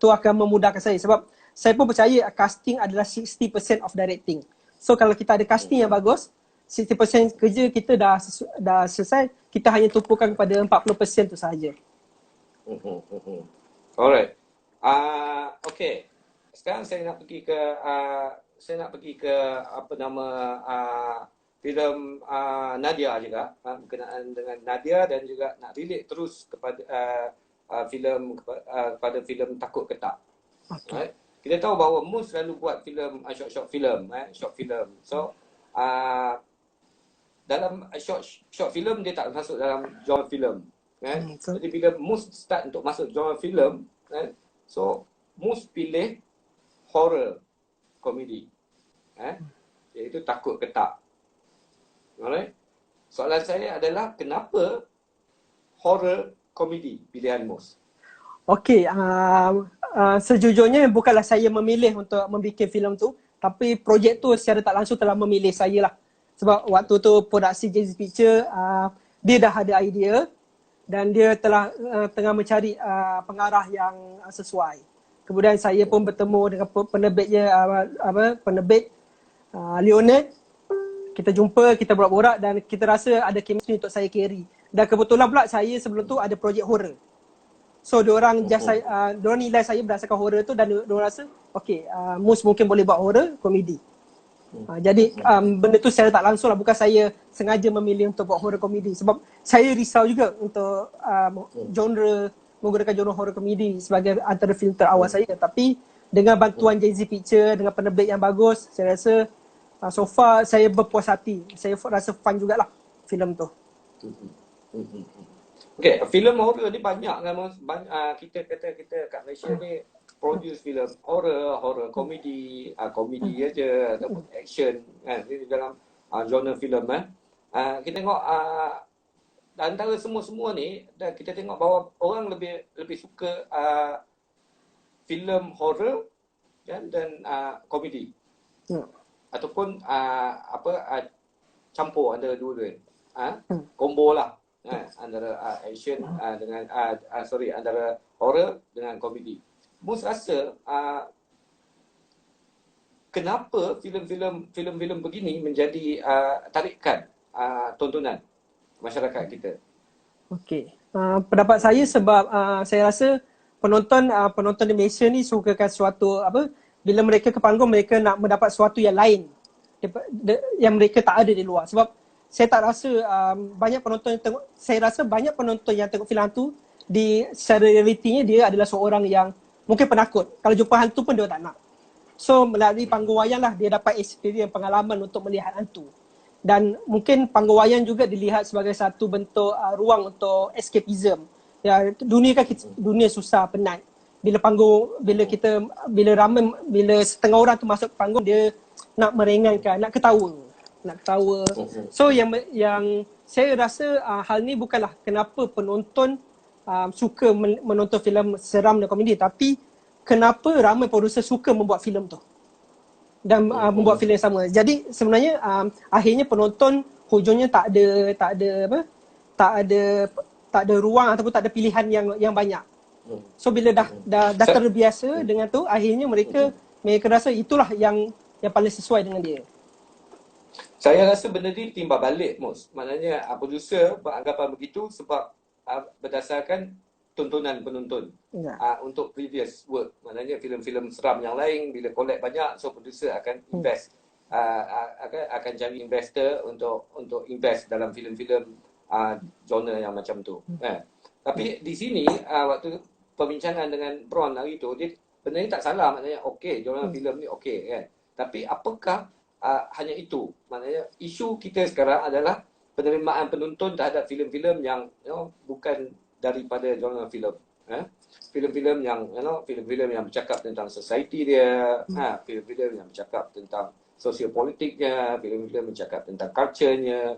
tu akan memudahkan saya sebab saya pun percaya casting adalah 60% of directing. So kalau kita ada casting yang bagus, 60% kerja kita dah selesai, kita hanya tumpukan kepada 40% tu sahaja. Alright. Okay. Sekarang saya nak pergi ke apa nama filem Nadia juga, berkenaan dengan Nadia, dan juga nak relate terus kepada kepada filem Takut ke Tak. Okay. Right? Kita tahu bahawa Mus selalu buat filem short film. So dalam short film dia tak masuk dalam genre filem, kan? Jadi bila Mus start untuk masuk genre filem, kan? So Mus pilih horror komedi, iaitu Takut ke Tak. Alright. Soalan saya adalah kenapa horror komedi pilihan Mus? Okey, sejujurnya bukanlah saya memilih untuk membuat filem tu, tapi projek tu secara tak langsung telah memilih saya lah. Sebab waktu tu produksi JZ Picture, dia dah ada idea dan dia telah tengah mencari pengarah yang sesuai. Kemudian saya pun bertemu dengan penerbitnya, penerbit Leonard. Kita jumpa, kita borak-borak dan kita rasa ada chemistry untuk saya carry. Dan kebetulan pula saya sebelum tu ada projek horror. So diorang nilai saya berdasarkan horror tu dan diorang rasa okey, Mus mungkin boleh buat horror komedi. Jadi benda tu secara tak langsung lah, bukan saya sengaja memilih untuk buat horror komedi sebab saya risau juga untuk menggunakan genre horror komedi sebagai antara filter awal saya. Tapi dengan bantuan JZ Picture, dengan penerbit yang bagus, saya rasa so far saya berpuas hati. Saya rasa fun jugalah filem tu. Okay, filem horror ni banyak kan Mus? Kita kat Malaysia ni produce filem horror komedi, komedi aja ataupun action kan, ini dalam genre filem kita tengok antara semua ni kita tengok bahawa orang lebih suka filem horror kan, dan komedi. Ataupun campur antara dua-dua. Combo lah. Antara action dengan antara horror dengan komedi. Mus rasa kenapa filem-filem begini menjadi tarikan tontonan masyarakat kita? Okey. Pendapat saya sebab saya rasa penonton di Malaysia ni sukakan suatu bila mereka ke panggung mereka nak mendapat sesuatu yang lain yang mereka tak ada di luar. Sebab saya tak rasa banyak penonton yang tengok, saya rasa banyak penonton yang tengok filem tu secara realitinya dia adalah seorang yang mungkin penakut. Kalau jumpa hantu pun dia tak nak. So melalui panggung wayang lah dia dapat experience, pengalaman untuk melihat hantu. Dan mungkin panggung wayang juga dilihat sebagai satu bentuk ruang untuk escapism. Ya, dunia kan dunia susah, penat. Bila setengah orang tu masuk panggung, dia nak meringankan, nak ketawa. So yang saya rasa hal ni bukanlah kenapa penonton suka menonton filem seram dan komedi, tapi kenapa ramai producer suka membuat filem tu dan membuat filem sama. Jadi sebenarnya akhirnya penonton hujungnya tak ada ruang ataupun tak ada pilihan yang banyak. So bila dah terbiasa dengan tu, akhirnya mereka rasa itulah yang paling sesuai dengan dia. Saya rasa benda ni timbal balik, Mus. Maknanya producer beranggapan begitu sebab berdasarkan tontonan penonton untuk previous work. Maknanya filem-filem seram yang lain bila collect banyak, so producer akan invest, akan cari investor untuk invest dalam filem-filem genre yang macam tu. Tapi di sini waktu perbincangan dengan Bron hari tu, dia benda ni tak salah, maknanya okey, genre filem ni okey kan. Tapi apakah hanya itu? Maknanya isu kita sekarang adalah penerimaan penonton terhadap filem-filem yang bukan daripada genre filem. Filem-filem yang filem-filem yang bercakap tentang society dia, filem-filem yang bercakap tentang sosiopolitiknya, filem-filem bercakap tentang culture-nya,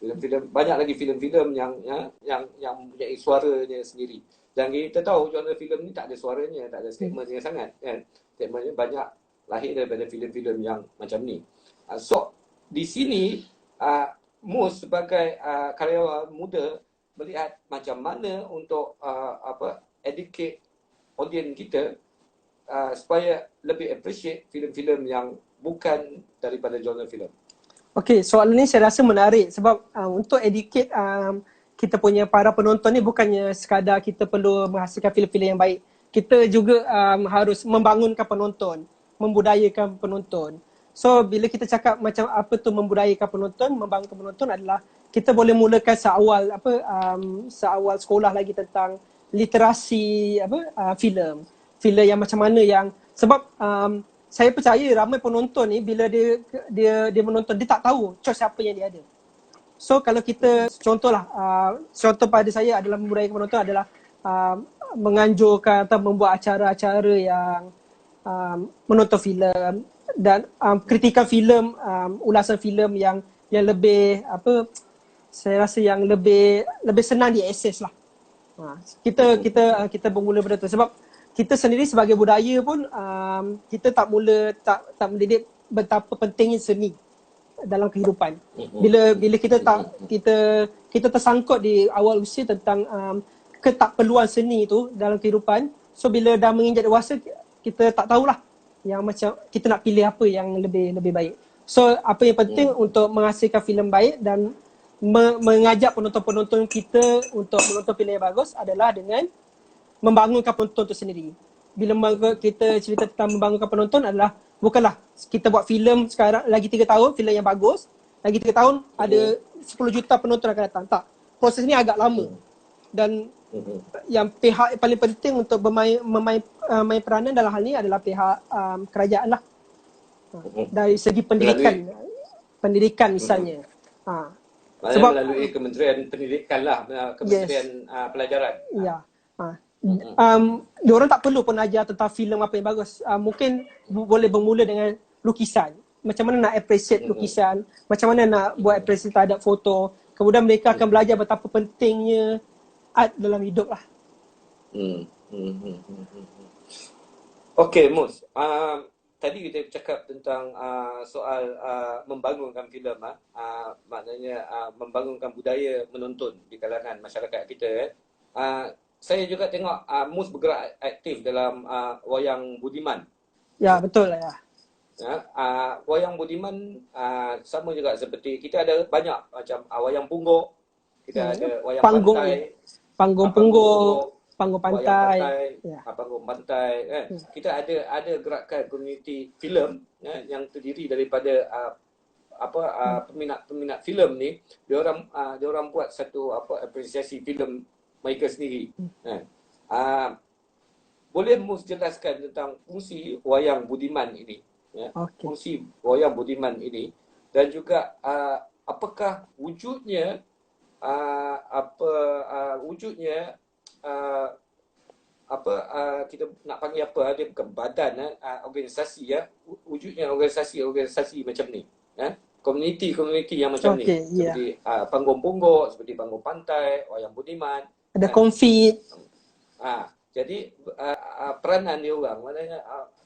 filem-filem, banyak lagi filem-filem yang mempunyai suaranya sendiri. Dan kita tahu genre filem ni tak ada suaranya, tak ada statementnya sangat kan. Statementnya banyak lahir daripada filem-filem yang macam ni. So di sini Mus sebagai karyawan muda melihat macam mana untuk educate audience kita supaya lebih appreciate filem-filem yang bukan daripada genre filem? Okey, soalan ni saya rasa menarik sebab untuk educate kita punya para penonton ni bukannya sekadar kita perlu menghasilkan filem-filem yang baik. Kita juga harus membangunkan penonton, membudayakan penonton. So bila kita cakap macam apa tu membudayakan penonton, membangunkan penonton adalah kita boleh mulakan seawal sekolah lagi tentang literasi filem. Filem yang macam mana yang sebab saya percaya ramai penonton ni bila dia menonton dia tak tahu choice apa yang dia ada. So kalau kita contohlah contoh pada saya adalah membudayakan penonton adalah menganjurkan atau membuat acara-acara yang menonton filem dan kritikan filem, ulasan filem yang lebih saya rasa yang lebih senang diakses lah. Kita bermula pada tu sebab kita sendiri sebagai budaya pun kita tak mendidik betapa pentingnya seni dalam kehidupan. Bila kita tersangkut di awal usia tentang ketakperluan seni itu dalam kehidupan. So bila dah menginjak dewasa kita tak tahulah yang macam kita nak pilih apa yang lebih baik. So apa yang penting untuk menghasilkan filem baik dan mengajak penonton-penonton kita untuk menonton filem yang bagus adalah dengan membangunkan penonton itu sendiri. Bila kita cerita tentang membangunkan penonton adalah bukanlah kita buat filem sekarang lagi 3 tahun filem yang bagus, lagi 3 tahun ada 10 juta penonton akan datang. Tak. Proses ni agak lama. Dan yang pihak paling penting untuk main peranan dalam hal ni adalah pihak kerajaan lah. Dari segi pendidikan misalnya. Sebab melalui Kementerian Pendidikan lah, Kementerian Pelajaran. Ya. Diorang tak perlu pun ajar tentang filem apa yang bagus. Mungkin boleh bermula dengan lukisan. Macam mana nak appreciate lukisan, macam mana nak buat appreciate terhadap foto. Kemudian mereka akan belajar betapa pentingnya art dalam hidup lah. Okey Mus, tadi kita bercakap tentang soal membangunkan filem, maknanya membangunkan budaya menonton di kalangan masyarakat kita. Saya juga tengok Mus bergerak aktif dalam wayang Budiman. Ya, betul lah ya. Wayang Budiman sama juga seperti kita ada banyak macam wayang pungguk, kita ada wayang panggung, pantai, panggung pungguk, panggung pantai, panggung pantai. Kita ada gerakan komuniti filem yang terdiri daripada peminat filem ni, dia orang buat satu apresiasi filem mereka sendiri. Boleh Mus jelaskan tentang fungsi wayang Budiman ini? Fungsi wayang Budiman ini dan juga apakah wujudnya kita nak panggil apa, dia bukan badan, organisasi wujudnya organisasi macam ni, komuniti yang macam ni, seperti panggung pungguk, seperti panggung pantai, wayang Budiman, ada konfit. Jadi peranan dia orang, maknanya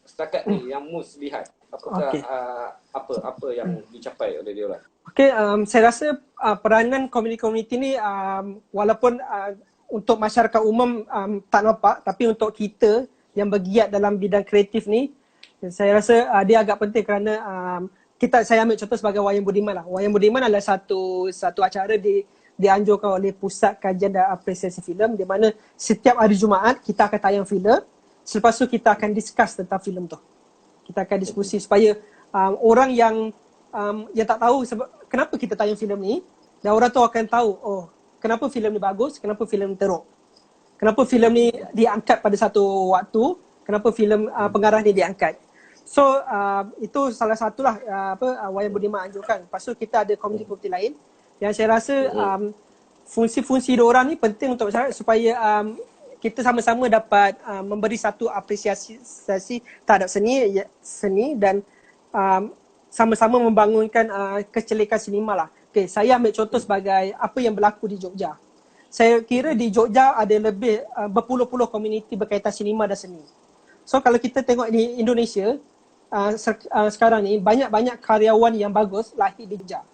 setakat ni yang Mus lihat, apakah apa yang dicapai oleh dia orang? Saya rasa peranan komuniti ni walaupun untuk masyarakat umum tak nampak, tapi untuk kita yang bergiat dalam bidang kreatif ni, saya rasa dia agak penting kerana saya ambil contoh sebagai wayang Budiman lah. Wayang Budiman adalah satu acara dianjurkan oleh Pusat Kajian dan Apresiasi Filem, di mana setiap hari Jumaat kita akan tayang filem. Selepas tu kita akan discuss tentang filem tu. Kita akan diskusi supaya orang yang tak tahu kenapa kita tayang filem ni, dan orang tu akan tahu, kenapa filem ni bagus, kenapa filem ni teruk. Kenapa filem ni diangkat pada satu waktu, kenapa filem pengarah ni diangkat. So itu salah satulah wayang Budiman anjurkan. Lepas tu kita ada komuniti-komuniti lain yang saya rasa fungsi-fungsi diorang ni penting untuk masyarakat supaya kita sama-sama dapat memberi satu apresiasi terhadap seni dan sama-sama membangunkan kecelikan sinema lah. Saya ambil contoh sebagai apa yang berlaku di Jogja. Saya kira di Jogja ada lebih berpuluh-puluh komuniti berkaitan sinema dan seni. So kalau kita tengok di Indonesia, sekarang ni banyak-banyak karyawan yang bagus lahir di Jogja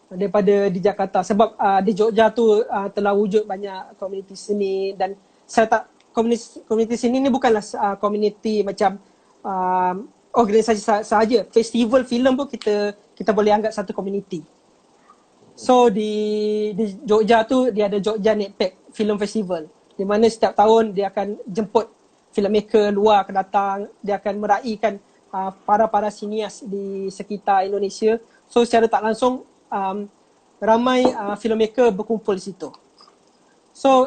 daripada di Jakarta, sebab di Jogja tu telah wujud banyak komuniti seni, dan komuniti seni ni bukanlah komuniti macam organisasi sahaja. Festival filem pun kita boleh anggap satu komuniti. So di Jogja tu dia ada Jogja Netpack Film Festival, di mana setiap tahun dia akan jemput filmmaker luar akan datang, dia akan meraihkan para sinias di sekitar Indonesia. So secara tak langsung ramai filmmaker berkumpul di situ. So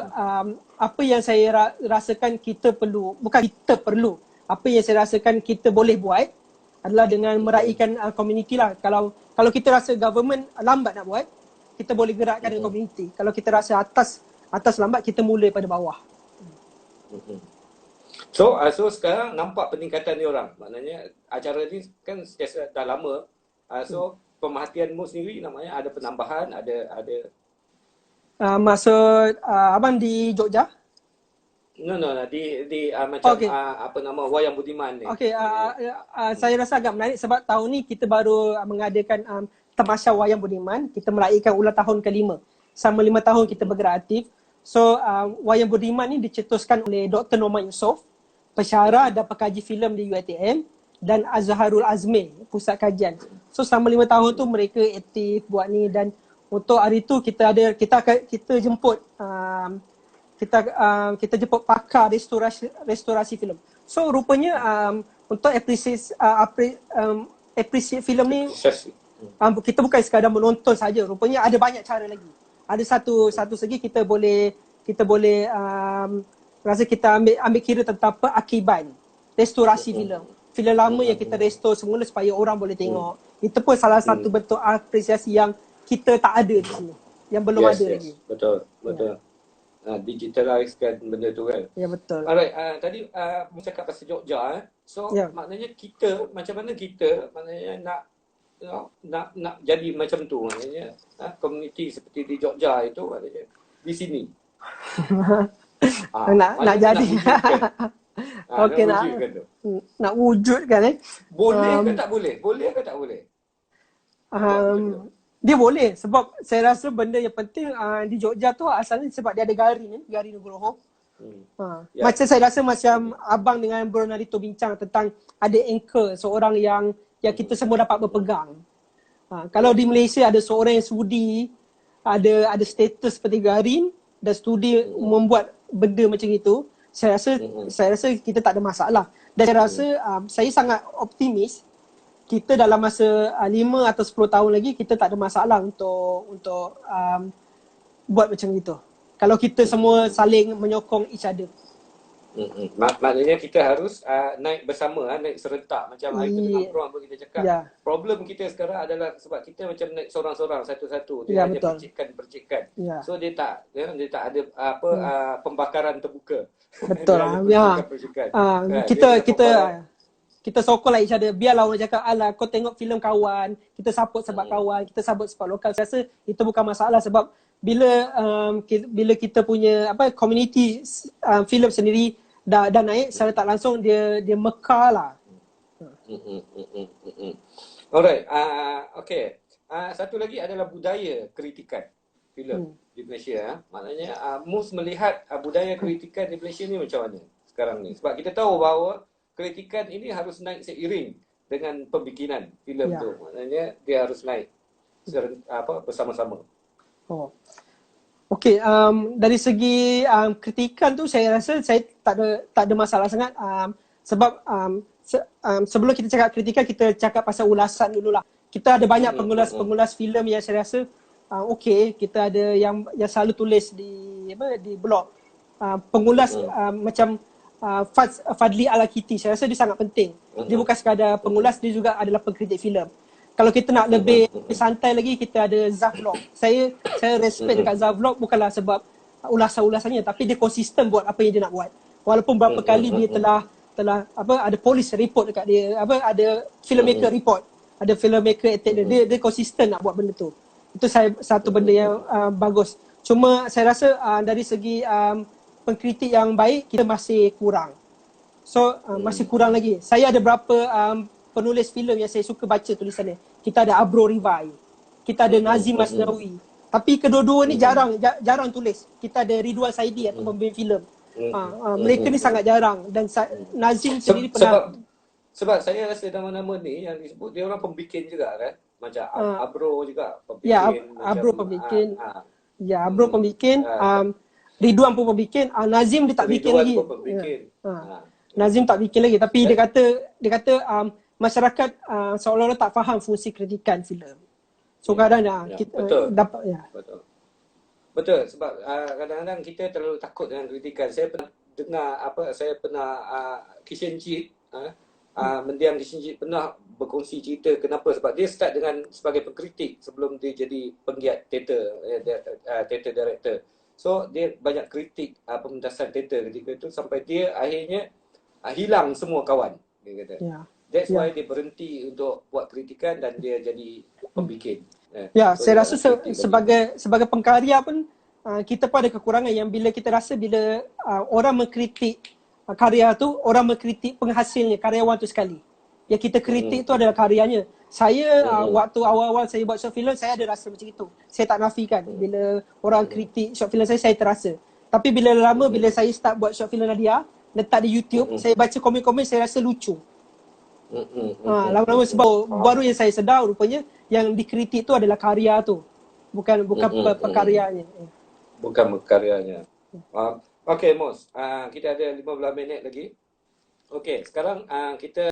apa yang saya rasakan kita perlu, bukan kita perlu, apa yang saya rasakan kita boleh buat adalah dengan meraihkan komuniti lah. Kalau kita rasa government lambat nak buat, kita boleh gerakkan dengan komuniti. Kalau kita rasa atas lambat, kita mula pada bawah. So sekarang nampak peningkatan ni orang. Maknanya acara ni kan dah lama. So pemerhatianmu sendiri namanya ada penambahan, ada maksud abang di Jogja? No, macam apa nama Wayang Budiman ni. Okey, saya rasa agak menarik sebab tahun ni kita baru mengadakan Tamasya Wayang Budiman. Kita meraihkan ulang tahun ke-5. Selama 5 tahun kita bergerak aktif. So Wayang Budiman ni dicetuskan oleh Dr. Norman Yusof, pensyarah dan pekaji filem di UiTM, dan Azharul Azmi, pusat kajian. So selama 5 tahun tu mereka aktif buat ni, dan untuk hari tu kita jemput kita jemput pakar restorasi filem. So rupanya untuk appreciate filem ni kita bukan sekadar menonton saja. Rupanya ada banyak cara lagi. Ada satu segi kita boleh rasa kita ambil kira tentang peakiban restorasi filem. Filem lama yang kita restore semula supaya orang boleh tengok. Itu pun salah satu bentuk apresiasi yang kita tak ada di sini. Yang belum ada lagi. Betul. Digitalizekan benda tu kan. Ya, betul. Alright, tadi bercakap pasal Jogja. So maknanya kita, macam mana kita maknanya nak jadi macam tu, maknanya komuniti seperti di Jogja itu maknanya di sini. nak jadi. Okey, nak wujudkan Boleh ke tak boleh? Boleh ke tak boleh? Dia boleh, sebab saya rasa benda yang penting di Jogja tu asalnya sebab dia ada Gari Nugroho. Macam saya rasa macam abang dengan Bro Narito bincang tentang ada anchor, seorang yang kita semua dapat berpegang. Kalau di Malaysia ada seorang yang sudi, ada status seperti Garin dan studi membuat benda macam itu, saya rasa kita tak ada masalah. Dan saya rasa saya sangat optimis kita dalam masa 5 atau 10 tahun lagi kita tak ada masalah untuk buat macam itu. Kalau kita semua saling menyokong each other. Maknanya kita harus naik bersama, naik serentak. Macam hari tu dengan Bro kita cakap. Problem kita sekarang adalah sebab kita macam naik seorang-seorang, satu-satu. Dia hanya percikan. So dia tak ada pembakaran terbuka. Betul lah. Kita sokong lah each other. Biarlah orang cakap, alah kau tengok filem kawan, kita support sebab kawan, kita support sebab lokal. Saya rasa itu bukan masalah sebab bila kita punya community filem sendiri dah naik secara tak langsung dia mekar lah. Alright, okay. Satu lagi adalah budaya kritikan filem di Malaysia. Maknanya Mus melihat budaya kritikan di Malaysia ni macam mana sekarang ni? Sebab kita tahu bahawa kritikan ini harus naik seiring dengan pembikinan filem tu. Maknanya dia harus naik bersama-sama. Okey, dari segi kritikan tu saya rasa saya tak ada masalah sangat sebab sebelum kita cakap kritikan kita cakap pasal ulasan dululah. Kita ada banyak pengulas filem yang saya rasa okey, kita ada yang selalu tulis di blog. Pengulas macam Fadli Al-Akiti, saya rasa dia sangat penting. Dia bukan sekadar pengulas, dia juga adalah pengkritik filem. Kalau kita nak lebih santai lagi, kita ada Zavlog. Saya respect dekat Zavlog bukanlah sebab ulasan-ulasannya, tapi dia konsisten buat apa yang dia nak buat. Walaupun berapa kali dia telah ada polis report dekat dia, ada filmmaker report, ada filmmaker attack dia konsisten nak buat benda tu. Itu satu benda yang bagus. Cuma saya rasa dari segi pengkritik yang baik kita masih kurang. So masih kurang lagi. Saya ada berapa penulis filem yang saya suka baca tulisannya. Kita ada Abro Rivai, kita ada Nazim Masnawi. Tapi kedua-dua ni jarang tulis. Kita ada Ridwan Saidi atau pembina filem. Mereka ni sangat jarang dan Nazim sendiri pernah sebab saya rasa nama-nama ni yang disebut dia orang pembikin juga kan, macam Abro juga pembikin, ya, macam Abro pembikin. Ya, Abro pembikin, Ridwan pun pembikin, Nazim dia tak bikin Ridwan lagi. pun pembikin. Nazim tak bikin lagi, tapi dia kata masyarakat seolah-olah tak faham fungsi kritikan filem. So kadang kita betul. dapat Betul, sebab kadang-kadang kita terlalu takut dengan kritikan. Saya pernah dengar Kishenjit, mendiang Kishenjit pernah berkongsi cerita kenapa, sebab dia start dengan sebagai pengkritik sebelum dia jadi penggiat teater director. So dia banyak kritik pementasan teater ketika itu sampai dia akhirnya hilang semua kawan, dia kata. That's why dia berhenti untuk buat kritikan dan dia jadi pembikin. Ya, so saya rasa sebagai pengkarya pun kita pun ada kekurangan yang bila kita rasa bila orang mengkritik karya tu, orang mengkritik penghasilnya, karyawan tu sekali. Yang kita kritik tu adalah karyanya. Saya waktu awal-awal saya buat short film, saya ada rasa macam itu. Saya tak nafikan bila orang kritik short film saya terasa. Tapi bila lama bila saya start buat short film Nadia, letak di YouTube, saya baca komen-komen, saya rasa lucu. Lama-lama sebab baru yang saya sedar rupanya yang dikritik tu adalah karya tu, bukan pekaryanya. Bukan pekaryanya. Okey Mus, kita ada 15 minit lagi. Okey, sekarang kita